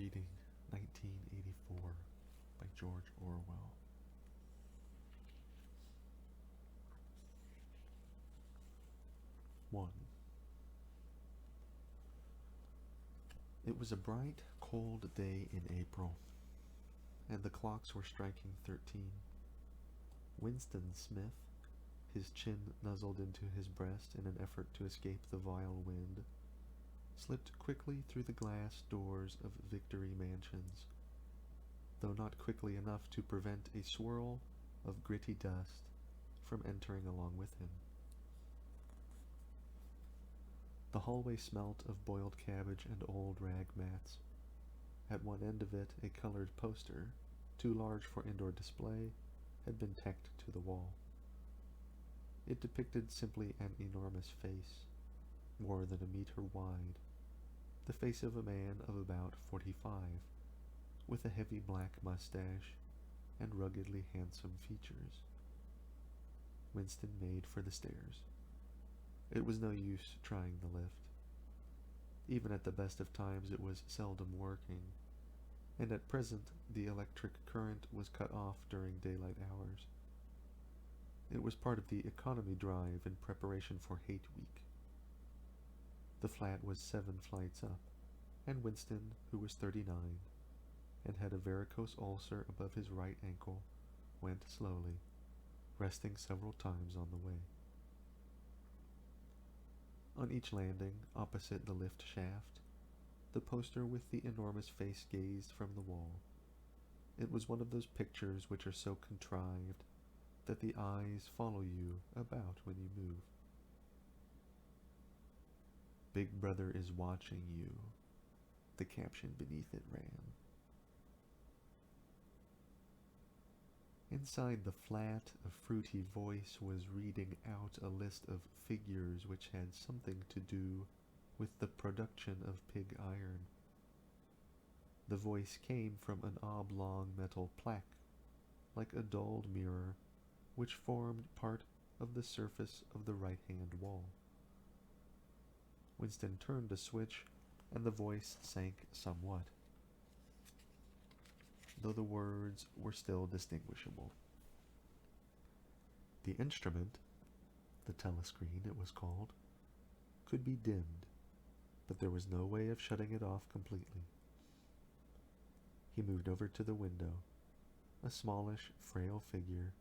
reading 1984 by George Orwell. One. It was a bright, cold day in April, and the clocks were striking 13. Winston Smith, his chin nuzzled into his breast in an effort to escape the vile wind, slipped quickly through the glass doors of Victory Mansions, though not quickly enough to prevent a swirl of gritty dust from entering along with him. The hallway smelt of boiled cabbage and old rag mats. At one end of it, a colored poster, too large for indoor display, had been tacked to the wall. It depicted simply an enormous face, more than a meter wide, the face of a man of about 45, with a heavy black mustache and ruggedly handsome features. Winston made for the stairs. It was no use trying the lift. Even at the best of times it was seldom working, and at present the electric current was cut off during daylight hours. It was part of the economy drive in preparation for Hate Week. The flat was 7 flights up, and Winston, who was 39, and had a varicose ulcer above his right ankle, went slowly, resting several times on the way. On each landing, opposite the lift shaft, the poster with the enormous face gazed from the wall. It was one of those pictures which are so contrived that the eyes follow you about when you move. "Big Brother is watching you," the caption beneath it ran. Inside the flat, a fruity voice was reading out a list of figures which had something to do with the production of pig iron. The voice came from an oblong metal plaque, like a dulled mirror, which formed part of the surface of the right-hand wall. Winston turned a switch, and the voice sank somewhat, though the words were still distinguishable. The instrument, the telescreen it was called, could be dimmed, but there was no way of shutting it off completely. He moved over to the window, a smallish, frail figure,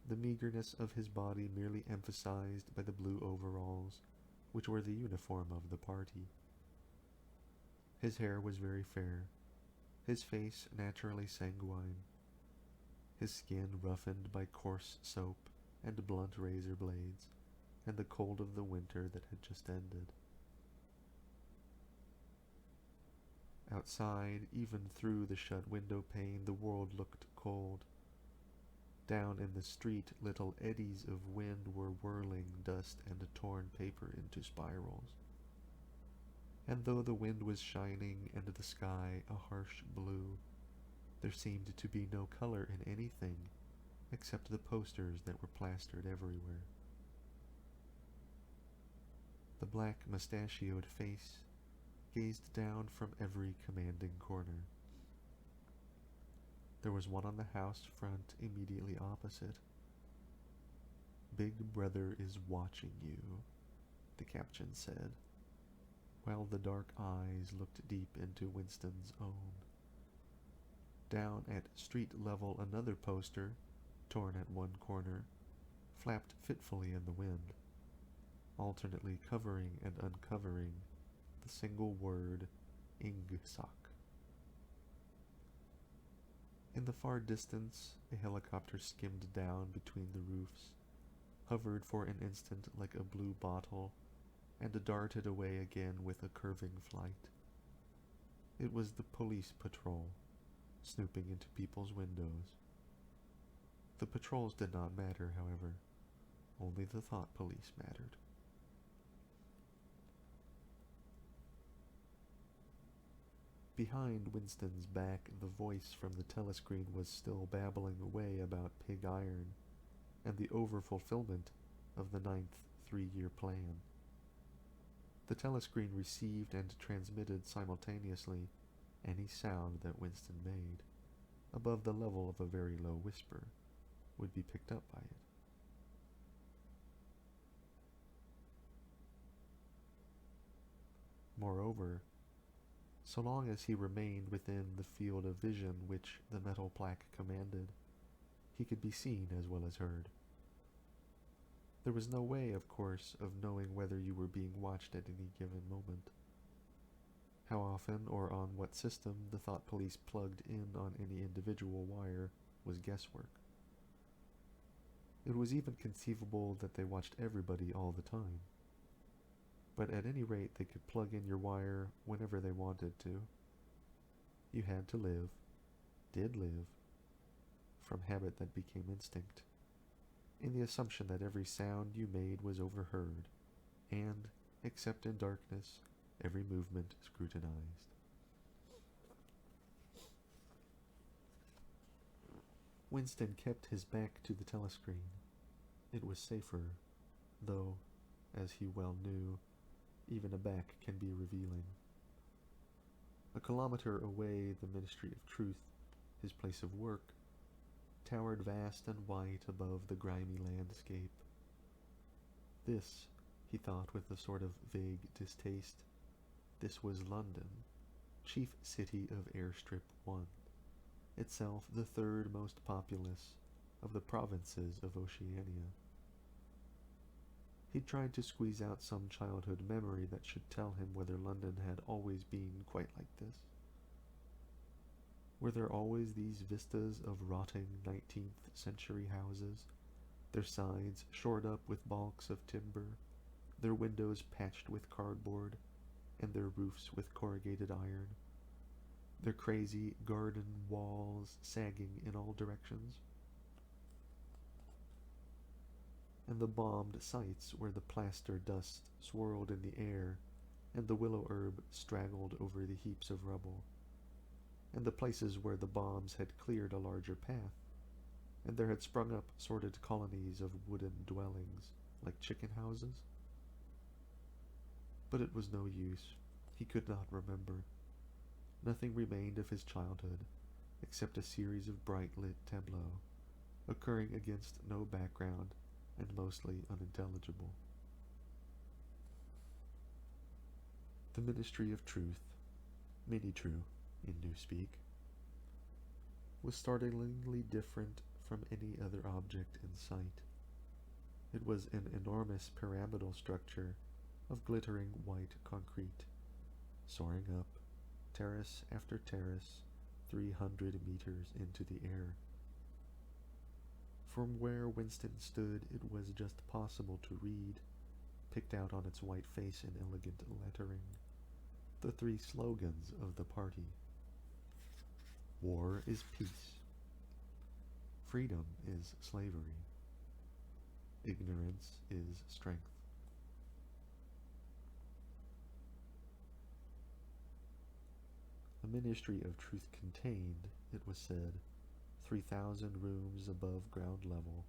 the meagerness of his body merely emphasized by the blue overalls, which were the uniform of the party. His hair was very fair, his face naturally sanguine, his skin roughened by coarse soap and blunt razor blades, and the cold of the winter that had just ended. Outside, even through the shut window pane, the world looked cold. Down in the street, little eddies of wind were whirling dust and torn paper into spirals. And though the wind was shining and the sky a harsh blue, there seemed to be no color in anything except the posters that were plastered everywhere. The black mustachioed face gazed down from every commanding corner. There was one on the house front immediately opposite. "Big Brother is watching you," the caption said, while the dark eyes looked deep into Winston's own. Down at street level, another poster, torn at one corner, flapped fitfully in the wind, alternately covering and uncovering the single word Ingsoc. In the far distance, a helicopter skimmed down between the roofs, hovered for an instant like a blue bottle, and darted away again with a curving flight. It was the police patrol, snooping into people's windows. The patrols did not matter, however. Only the thought police mattered. Behind Winston's back, the voice from the telescreen was still babbling away about pig iron and the overfulfillment of the 9th 3-year plan. The telescreen received and transmitted simultaneously, Any sound that Winston made, above the level of a very low whisper, would be picked up by it. Moreover, so long as he remained within the field of vision which the metal plaque commanded, he could be seen as well as heard. There was no way, of course, of knowing whether you were being watched at any given moment. How often or on what system the thought police plugged in on any individual wire was guesswork. It was even conceivable that they watched everybody all the time. But at any rate they could plug in your wire whenever they wanted to. You had to live, did live, from habit that became instinct, in the assumption that every sound you made was overheard, and, except in darkness, every movement scrutinized. Winston kept his back to the telescreen. It was safer, though, as he well knew, even a back can be revealing. A kilometer away, the Ministry of Truth, his place of work, towered vast and white above the grimy landscape. This, he thought with a sort of vague distaste, this was London, chief city of Airstrip 1, itself the third most populous of the provinces of Oceania. He tried to squeeze out some childhood memory that should tell him whether London had always been quite like this. Were there always these vistas of rotting 19th century houses, their sides shored up with balks of timber, their windows patched with cardboard, and their roofs with corrugated iron, their crazy garden walls sagging in all directions? And the bombed sites where the plaster dust swirled in the air and the willow herb straggled over the heaps of rubble, and the places where the bombs had cleared a larger path, and there had sprung up sordid colonies of wooden dwellings like chicken houses? But it was no use. He could not remember. Nothing remained of his childhood except a series of bright-lit tableaux, occurring against no background and mostly unintelligible. The Ministry of Truth, Mini-True in Newspeak, was startlingly different from any other object in sight. It was an enormous pyramidal structure of glittering white concrete, soaring up, terrace after terrace, 300 meters into the air. From where Winston stood, it was just possible to read, picked out on its white face in elegant lettering, the three slogans of the party. War is peace. Freedom is slavery. Ignorance is strength. The Ministry of Truth contained, it was said, 3,000 rooms above ground level,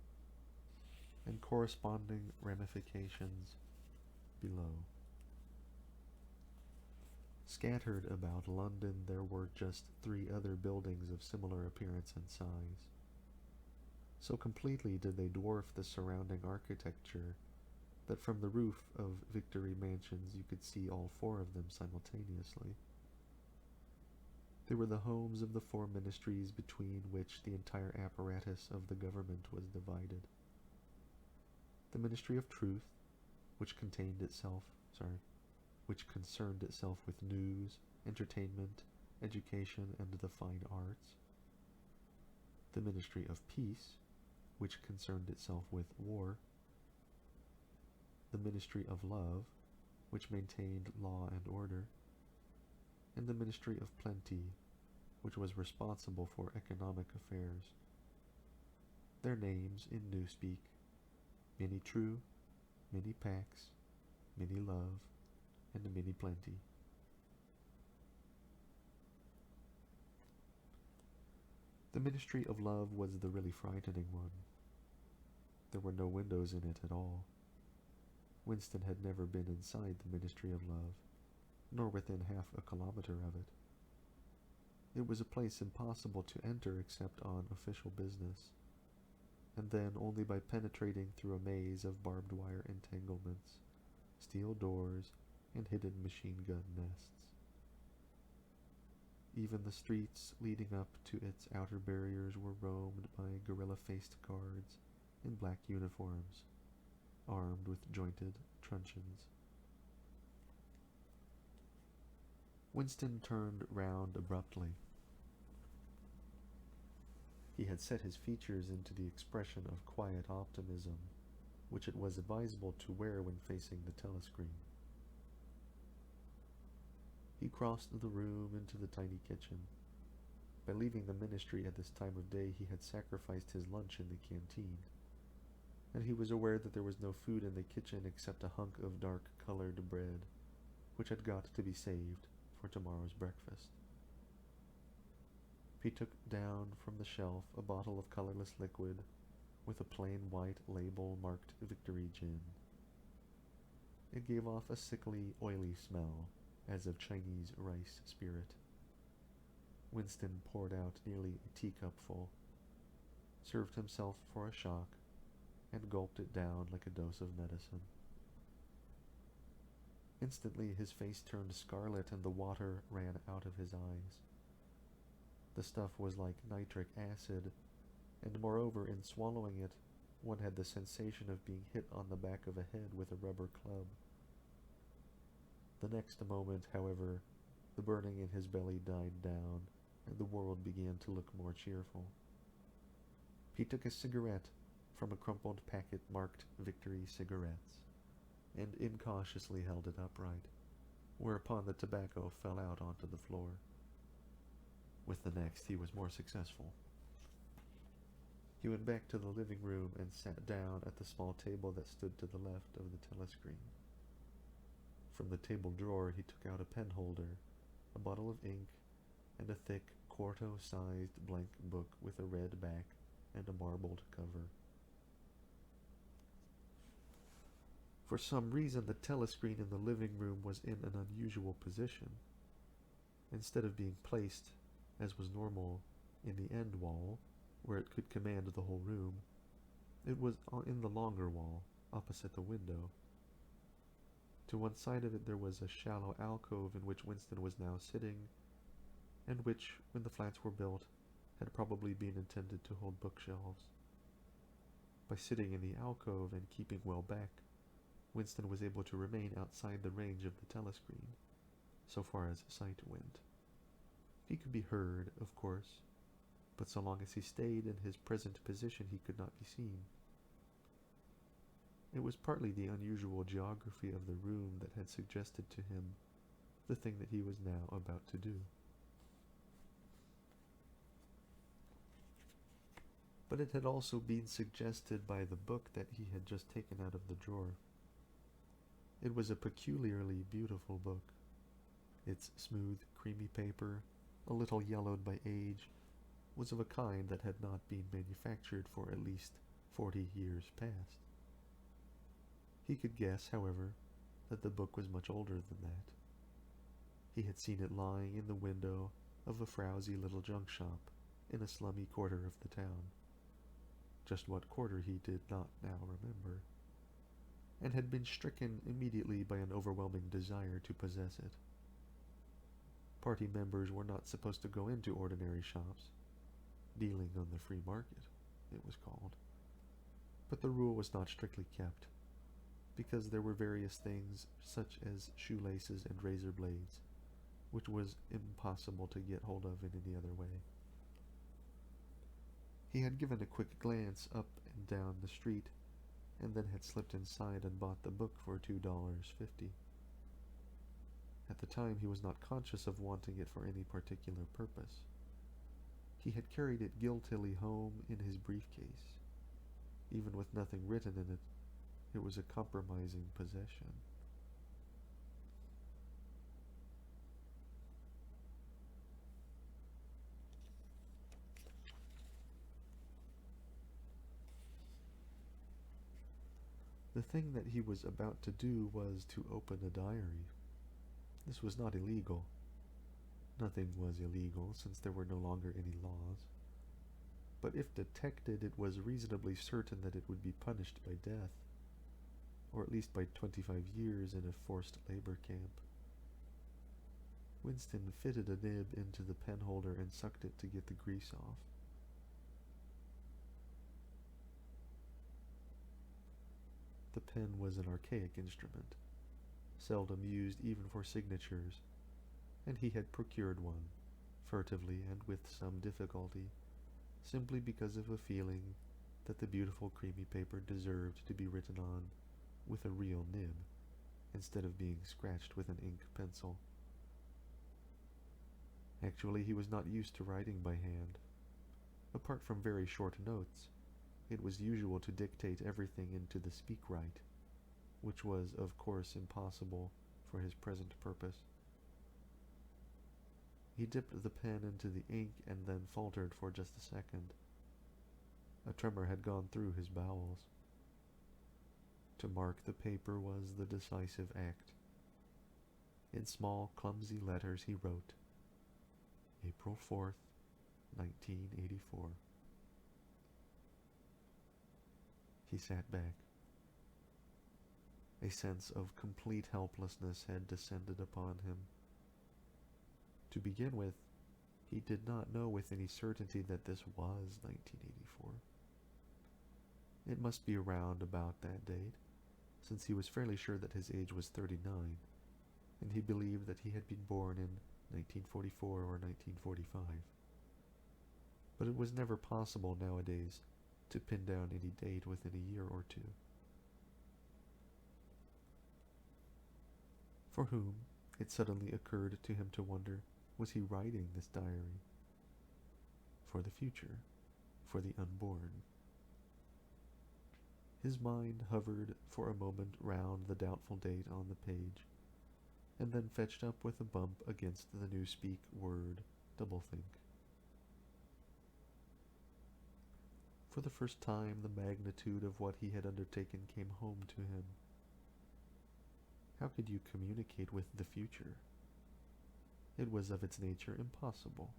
and corresponding ramifications below. Scattered about London there were just 3 other buildings of similar appearance and size. So completely did they dwarf the surrounding architecture that from the roof of Victory Mansions you could see all 4 of them simultaneously. They were the homes of the 4 ministries between which the entire apparatus of the government was divided. The Ministry of Truth, which concerned itself with news, entertainment, education, and the fine arts. The Ministry of Peace, which concerned itself with war. The Ministry of Love, which maintained law and order. And the Ministry of Plenty, which was responsible for economic affairs. Their names in Newspeak: Mini-True, Mini-Pax, Mini-Love, and Mini-Plenty. The Ministry of Love was the really frightening one. There were no windows in it at all. Winston had never been inside the Ministry of Love, nor within half a kilometer of it. It was a place impossible to enter except on official business, and then only by penetrating through a maze of barbed wire entanglements, steel doors, and hidden machine gun nests. Even the streets leading up to its outer barriers were roamed by gorilla-faced guards in black uniforms, armed with jointed truncheons. Winston turned round abruptly. He had set his features into the expression of quiet optimism, which it was advisable to wear when facing the telescreen. He crossed the room into the tiny kitchen. By leaving the ministry at this time of day, he had sacrificed his lunch in the canteen, and he was aware that there was no food in the kitchen except a hunk of dark-colored bread, which had got to be saved for tomorrow's breakfast. He took down from the shelf a bottle of colorless liquid with a plain white label marked Victory Gin. It gave off a sickly, oily smell, as of Chinese rice spirit. Winston poured out nearly a teacupful, served himself for a shock, and gulped it down like a dose of medicine. Instantly his face turned scarlet and the water ran out of his eyes. The stuff was like nitric acid, and moreover, in swallowing it, one had the sensation of being hit on the back of a head with a rubber club. The next moment, however, the burning in his belly died down, and the world began to look more cheerful. He took a cigarette from a crumpled packet marked Victory Cigarettes, and incautiously held it upright, whereupon the tobacco fell out onto the floor. With the next, he was more successful. He went back to the living room and sat down at the small table that stood to the left of the telescreen. From the table drawer he took out a pen holder, a bottle of ink, and a thick, quarto-sized blank book with a red back and a marbled cover. For some reason, the telescreen in the living room was in an unusual position. Instead of being placed, as was normal, in the end wall, where it could command the whole room, it was in the longer wall, opposite the window. To one side of it there was a shallow alcove in which Winston was now sitting, and which, when the flats were built, had probably been intended to hold bookshelves. By sitting in the alcove and keeping well back, Winston was able to remain outside the range of the telescreen, so far as sight went. He could be heard, of course, but so long as he stayed in his present position he could not be seen. It was partly the unusual geography of the room that had suggested to him the thing that he was now about to do. But it had also been suggested by the book that he had just taken out of the drawer. It was a peculiarly beautiful book. Its smooth, creamy paper, a little yellowed by age, was of a kind that had not been manufactured for at least 40 years past. He could guess, however, that the book was much older than that. He had seen it lying in the window of a frowsy little junk shop in a slummy quarter of the town. Just what quarter he did not now remember, and had been stricken immediately by an overwhelming desire to possess it. Party members were not supposed to go into ordinary shops, dealing on the free market, it was called. But the rule was not strictly kept, because there were various things, such as shoelaces and razor blades, which was impossible to get hold of in any other way. He had given a quick glance up and down the street, and then had slipped inside and bought the book for $2.50. At the time he was not conscious of wanting it for any particular purpose. He had carried it guiltily home in his briefcase. Even with nothing written in it, it was a compromising possession. The thing that he was about to do was to open a diary. This was not illegal. Nothing was illegal, since there were no longer any laws. But if detected, it was reasonably certain that it would be punished by death, or at least by 25 years in a forced labor camp. Winston fitted a nib into the pen holder and sucked it to get the grease off. The pen was an archaic instrument, seldom used even for signatures, and he had procured one, furtively and with some difficulty, simply because of a feeling that the beautiful creamy paper deserved to be written on with a real nib, instead of being scratched with an ink pencil. Actually, he was not used to writing by hand. Apart from very short notes, it was usual to dictate everything into the speak-write, which was, of course, impossible for his present purpose. He dipped the pen into the ink and then faltered for just a second. A tremor had gone through his bowels. To mark the paper was the decisive act. In small, clumsy letters he wrote, April 4th, 1984. He sat back. A sense of complete helplessness had descended upon him. To begin with, he did not know with any certainty that this was 1984. It must be around about that date, since he was fairly sure that his age was 39, and he believed that he had been born in 1944 or 1945. But it was never possible nowadays to pin down any date within a year or two. For whom, it suddenly occurred to him to wonder, was he writing this diary? For the future, for the unborn. His mind hovered for a moment round the doubtful date on the page, and then fetched up with a bump against the newspeak word, doublethink. For the first time, the magnitude of what he had undertaken came home to him. How could you communicate with the future? It was of its nature impossible.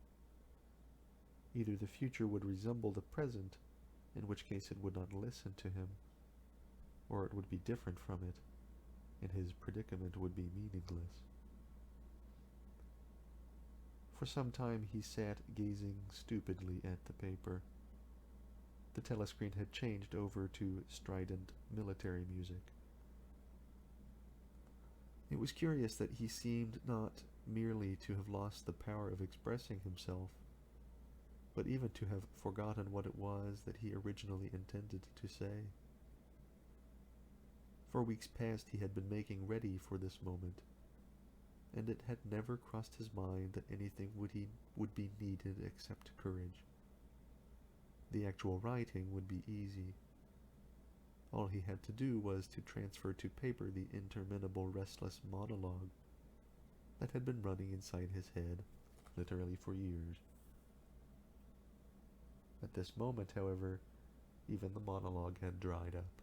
Either the future would resemble the present, in which case it would not listen to him, or it would be different from it, and his predicament would be meaningless. For some time he sat gazing stupidly at the paper. The telescreen had changed over to strident military music. It was curious that he seemed not merely to have lost the power of expressing himself, but even to have forgotten what it was that he originally intended to say. For weeks past he had been making ready for this moment, and it had never crossed his mind that anything would be needed except courage. The actual writing would be easy. All he had to do was to transfer to paper the interminable restless monologue that had been running inside his head, literally for years. At this moment, however, even the monologue had dried up.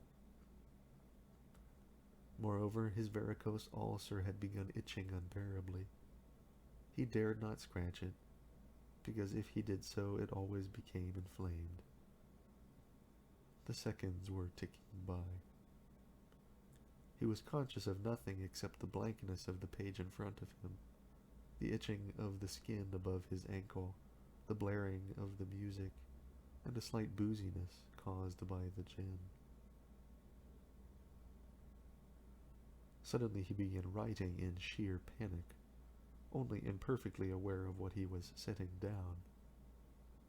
Moreover, his varicose ulcer had begun itching unbearably. He dared not scratch it, because if he did so, it always became inflamed. The seconds were ticking by. He was conscious of nothing except the blankness of the page in front of him, the itching of the skin above his ankle, the blaring of the music, and a slight booziness caused by the gin. Suddenly he began writing in sheer panic, only imperfectly aware of what he was setting down.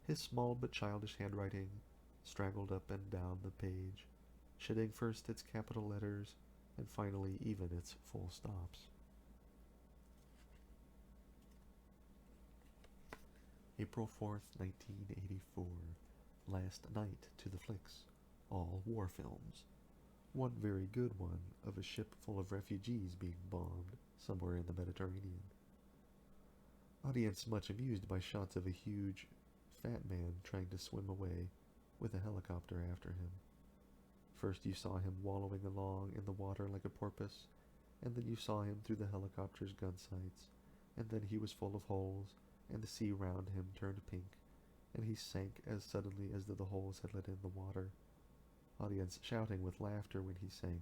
His small but childish handwriting straggled up and down the page, shedding first its capital letters and finally even its full stops. April 4th, 1984. Last night to the flicks. All war films. One very good one of a ship full of refugees being bombed somewhere in the Mediterranean. Audience much amused by shots of a huge, fat man trying to swim away with a helicopter after him. First you saw him wallowing along in the water like a porpoise, and then you saw him through the helicopter's gun sights, and then he was full of holes, and the sea round him turned pink, and he sank as suddenly as though the holes had let in the water. Audience shouting with laughter when he sank.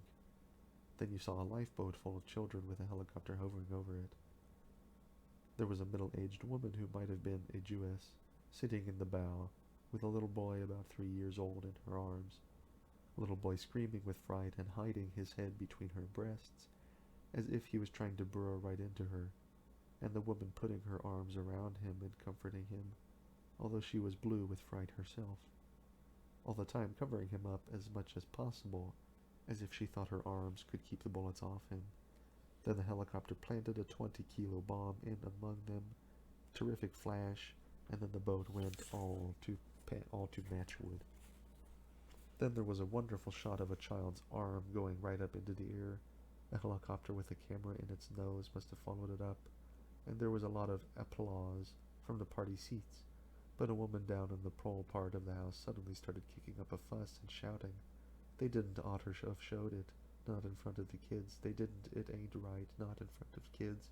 Then you saw a lifeboat full of children with a helicopter hovering over it. There was a middle-aged woman who might have been a Jewess, sitting in the bow, with a little boy about 3 years old in her arms. A little boy screaming with fright and hiding his head between her breasts, as if he was trying to burrow right into her, and the woman putting her arms around him and comforting him, although she was blue with fright herself, all the time covering him up as much as possible, as if she thought her arms could keep the bullets off him. Then the helicopter planted a 20-kilo bomb in among them, terrific flash, and then the boat went all to matchwood. Then there was a wonderful shot of a child's arm going right up into the air. A helicopter with a camera in its nose must have followed it up, and there was a lot of applause from the party seats. But a woman down in the prole part of the house suddenly started kicking up a fuss and shouting. They didn't ought to have showed it, not in front of the kids. They didn't, it ain't right, not in front of kids.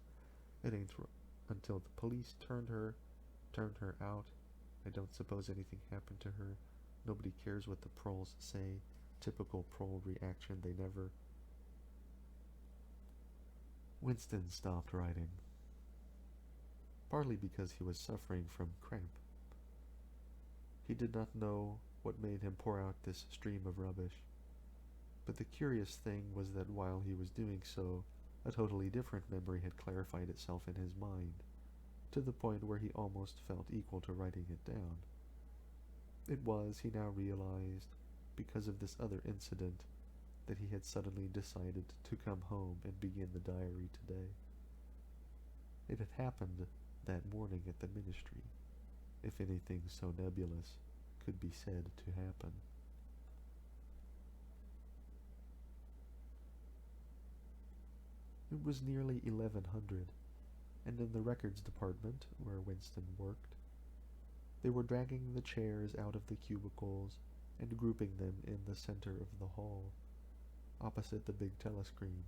It ain't until the police turned her out. I don't suppose anything happened to her. Nobody cares what the proles say. Typical prole reaction, they never. Winston stopped writing, partly because he was suffering from cramp. He did not know what made him pour out this stream of rubbish. But the curious thing was that while he was doing so, a totally different memory had clarified itself in his mind, to the point where he almost felt equal to writing it down. It was, he now realized, because of this other incident, that he had suddenly decided to come home and begin the diary today. It had happened that morning at the ministry, if anything so nebulous could be said to happen. It was nearly 1100, and in the records department, where Winston worked, they were dragging the chairs out of the cubicles and grouping them in the center of the hall, opposite the big telescreen,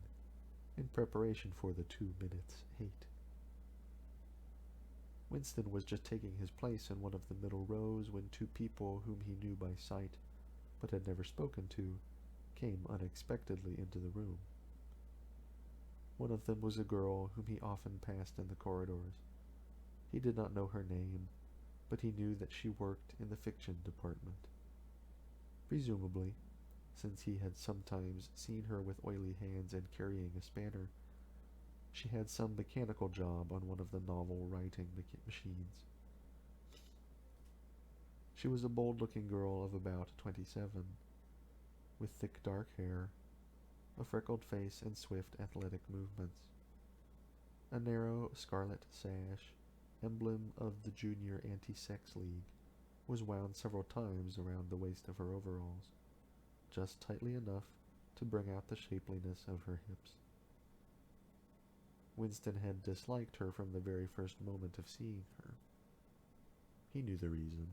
in preparation for the 2 minutes 8. Winston was just taking his place in one of the middle rows when 2 people whom he knew by sight, but had never spoken to, came unexpectedly into the room. One of them was a girl whom he often passed in the corridors. He did not know her name, but he knew that she worked in the fiction department. Presumably, since he had sometimes seen her with oily hands and carrying a spanner, she had some mechanical job on one of the novel-writing machines. She was a bold-looking girl of about 27, with thick dark hair, a freckled face, and swift athletic movements. A narrow scarlet sash, emblem of the Junior Anti-Sex League, was wound several times around the waist of her overalls, just tightly enough to bring out the shapeliness of her hips. Winston had disliked her from the very first moment of seeing her. He knew the reason.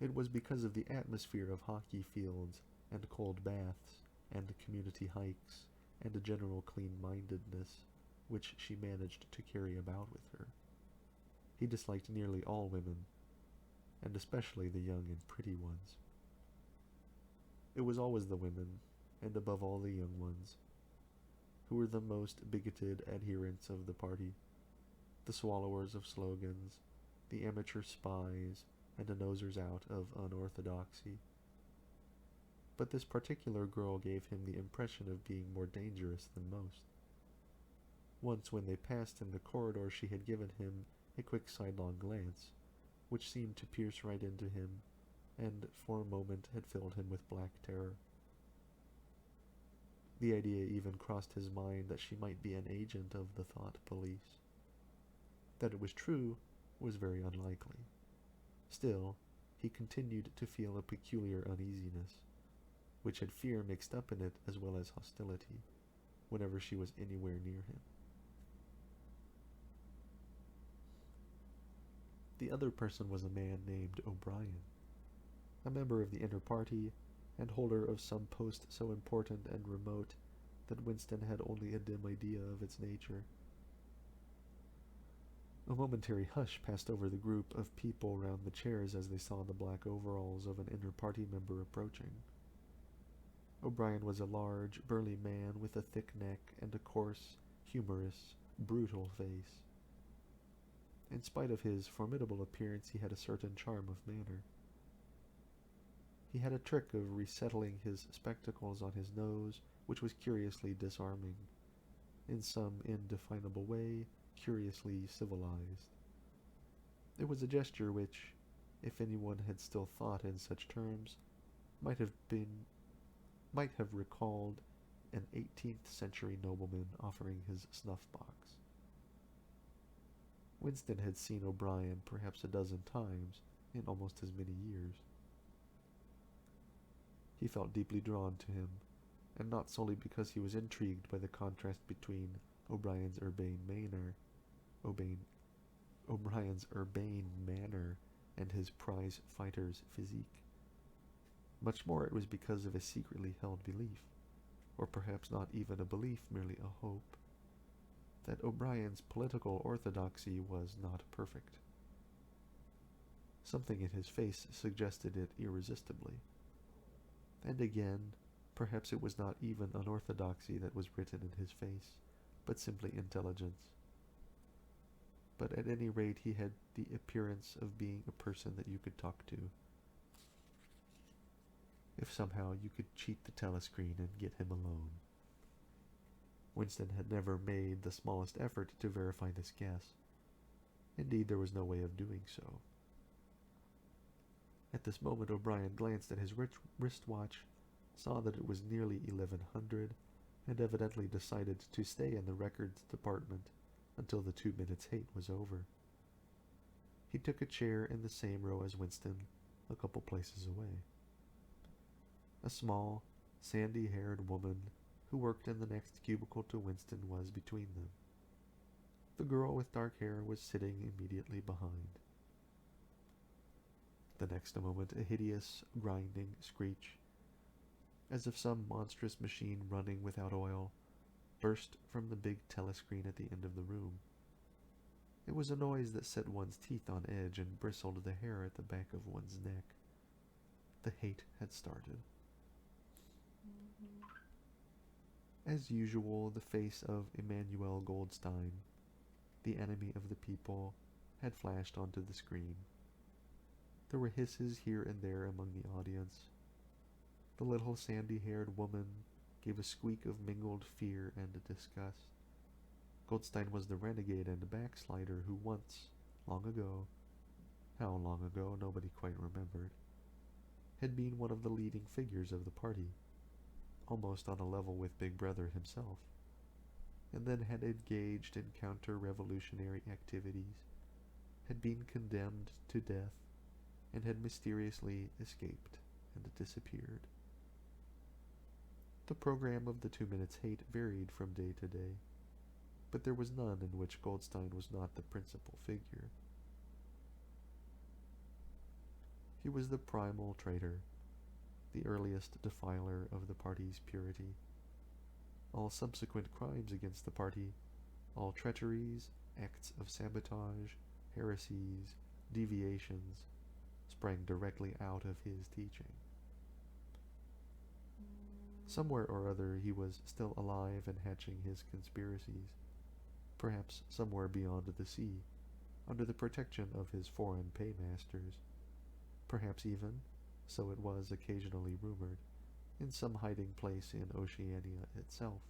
It was because of the atmosphere of hockey fields and cold baths and community hikes and a general clean-mindedness which she managed to carry about with her. He disliked nearly all women, and especially the young and pretty ones. It was always the women, and above all the young ones, who were the most bigoted adherents of the party, the swallowers of slogans, the amateur spies, and the nosers out of unorthodoxy. But this particular girl gave him the impression of being more dangerous than most. Once when they passed in the corridor, she had given him a quick sidelong glance, which seemed to pierce right into him, and for a moment had filled him with black terror. The idea even crossed his mind that she might be an agent of the thought police. That it was true was very unlikely. Still, he continued to feel a peculiar uneasiness, which had fear mixed up in it as well as hostility, whenever she was anywhere near him. The other person was a man named O'Brien, a member of the inner party and holder of some post so important and remote that Winston had only a dim idea of its nature. A momentary hush passed over the group of people round the chairs as they saw the black overalls of an inner party member approaching. O'Brien was a large, burly man with a thick neck and a coarse, humorous, brutal face. In spite of his formidable appearance, he had a certain charm of manner. He had a trick of resettling his spectacles on his nose, which was curiously disarming. In some indefinable way, curiously civilized. It was a gesture which, if anyone had still thought in such terms, might have recalled an 18th century nobleman offering his snuff-box. Winston had seen O'Brien perhaps a dozen times in almost as many years. He felt deeply drawn to him, and not solely because he was intrigued by the contrast between O'Brien's urbane manner and his prize fighter's physique. Much more it was because of a secretly held belief, or perhaps not even a belief, merely a hope, that O'Brien's political orthodoxy was not perfect. Something in his face suggested it irresistibly. And again, perhaps it was not even unorthodoxy that was written in his face, but simply intelligence. But at any rate he had the appearance of being a person that you could talk to. If somehow you could cheat the telescreen and get him alone. Winston had never made the smallest effort to verify this guess. Indeed, there was no way of doing so. At this moment O'Brien glanced at his wristwatch, saw that it was nearly 1100, and evidently decided to stay in the records department until the 2 minutes hate was over. He took a chair in the same row as Winston, a couple places away. A small, sandy-haired woman who worked in the next cubicle to Winston was between them. The girl with dark hair was sitting immediately behind. The next moment a hideous, grinding screech, as if some monstrous machine running without oil, burst from the big telescreen at the end of the room. It was a noise that set one's teeth on edge and bristled the hair at the back of one's neck. The hate had started. As usual, the face of Emmanuel Goldstein, the enemy of the people, had flashed onto the screen. There were hisses here and there among the audience. The little sandy-haired woman gave a squeak of mingled fear and disgust. Goldstein was the renegade and backslider who once, long ago, how long ago nobody quite remembered, had been one of the leading figures of the party, almost on a level with Big Brother himself, and then had engaged in counter-revolutionary activities, had been condemned to death, and had mysteriously escaped and disappeared. The program of the 2 minutes hate varied from day to day, but there was none in which Goldstein was not the principal figure. He was the primal traitor, the earliest defiler of the party's purity. All subsequent crimes against the party, all treacheries, acts of sabotage, heresies, deviations, sprang directly out of his teaching. Somewhere or other he was still alive and hatching his conspiracies, perhaps somewhere beyond the sea, under the protection of his foreign paymasters, perhaps even, so it was occasionally rumored, in some hiding place in Oceania itself.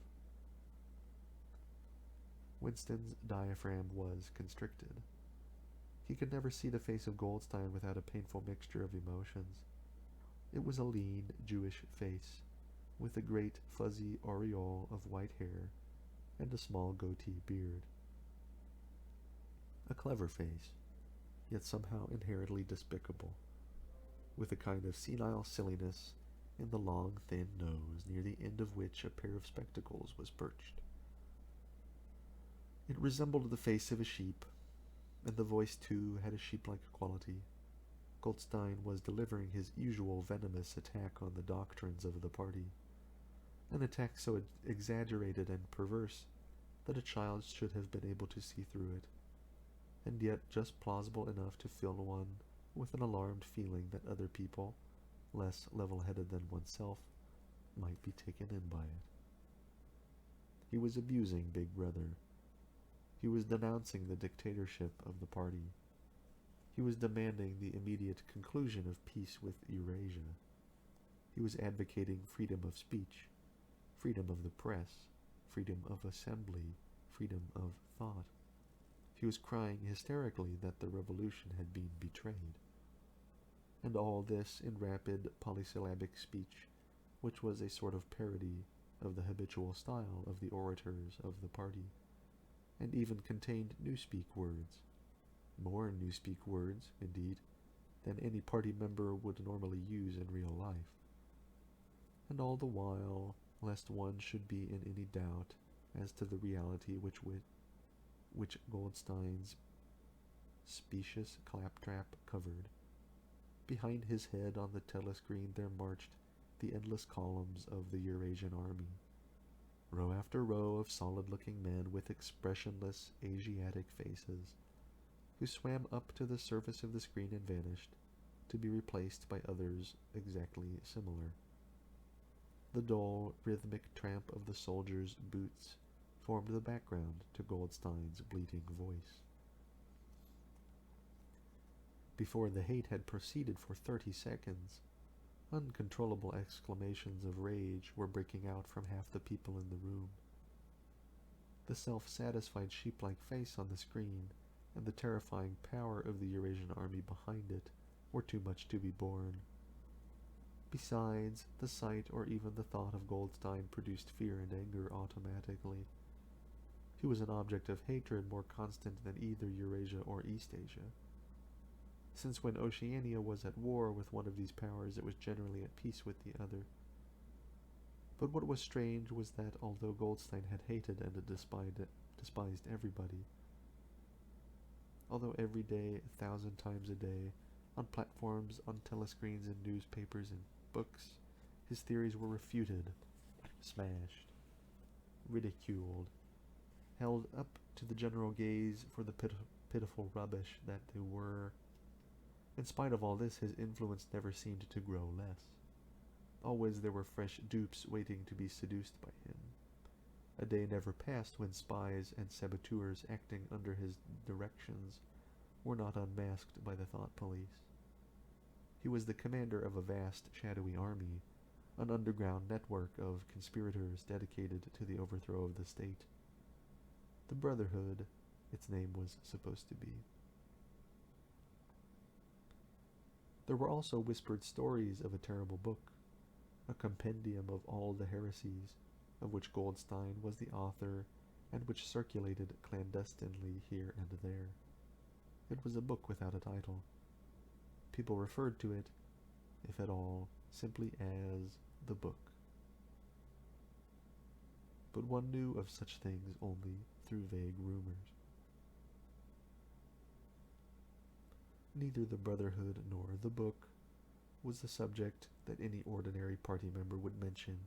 Winston's diaphragm was constricted. He could never see the face of Goldstein without a painful mixture of emotions. It was a lean, Jewish face, with a great fuzzy aureole of white hair and a small goatee beard. A clever face, yet somehow inherently despicable, with a kind of senile silliness in the long, thin nose, near the end of which a pair of spectacles was perched. It resembled the face of a sheep, and the voice, too, had a sheep-like quality. Goldstein was delivering his usual venomous attack on the doctrines of the party, an attack so exaggerated and perverse that a child should have been able to see through it, and yet just plausible enough to fill one with an alarmed feeling that other people, less level-headed than oneself, might be taken in by it. He was abusing Big Brother. He was denouncing the dictatorship of the party. He was demanding the immediate conclusion of peace with Eurasia. He was advocating freedom of speech, freedom of the press, freedom of assembly, freedom of thought. He was crying hysterically that the revolution had been betrayed. And all this in rapid polysyllabic speech, which was a sort of parody of the habitual style of the orators of the party, and even contained newspeak words, more newspeak words, indeed, than any party member would normally use in real life. And all the while, lest one should be in any doubt as to the reality which Goldstein's specious claptrap covered, behind his head on the telescreen there marched the endless columns of the Eurasian army, row after row of solid-looking men with expressionless Asiatic faces, who swam up to the surface of the screen and vanished, to be replaced by others exactly similar. The dull, rhythmic tramp of the soldiers' boots formed the background to Goldstein's bleating voice. Before the hate had proceeded for 30 seconds, uncontrollable exclamations of rage were breaking out from half the people in the room. The self-satisfied sheep-like face on the screen and the terrifying power of the Eurasian army behind it were too much to be borne. Besides, the sight or even the thought of Goldstein produced fear and anger automatically. He was an object of hatred more constant than either Eurasia or East Asia. Since when Oceania was at war with one of these powers, it was generally at peace with the other. But what was strange was that although Goldstein had hated and despised everybody, although every day, 1,000 times a day, on platforms, on telescreens, in newspapers, and books, his theories were refuted, smashed, ridiculed, held up to the general gaze for the pitiful rubbish that they were. In spite of all this, his influence never seemed to grow less. Always there were fresh dupes waiting to be seduced by him. A day never passed when spies and saboteurs acting under his directions were not unmasked by the thought police. He was the commander of a vast, shadowy army, an underground network of conspirators dedicated to the overthrow of the state. The Brotherhood, its name was supposed to be. There were also whispered stories of a terrible book, a compendium of all the heresies, of which Goldstein was the author and which circulated clandestinely here and there. It was a book without a title. People referred to it, if at all, simply as the book. But one knew of such things only through vague rumors. Neither the Brotherhood nor the book was the subject that any ordinary party member would mention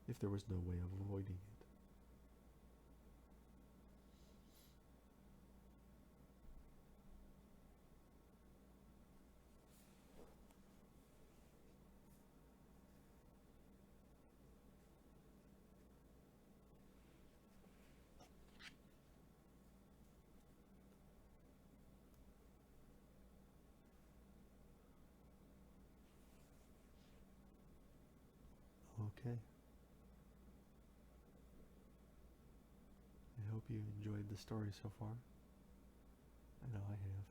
if there was no way of avoiding it. Okay. I hope you enjoyed the story so far. I know I have.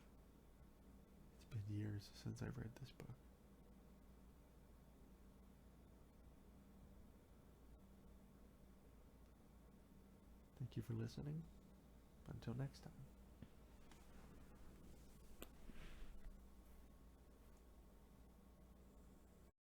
It's been years since I've read this book. Thank you for listening. Until next time.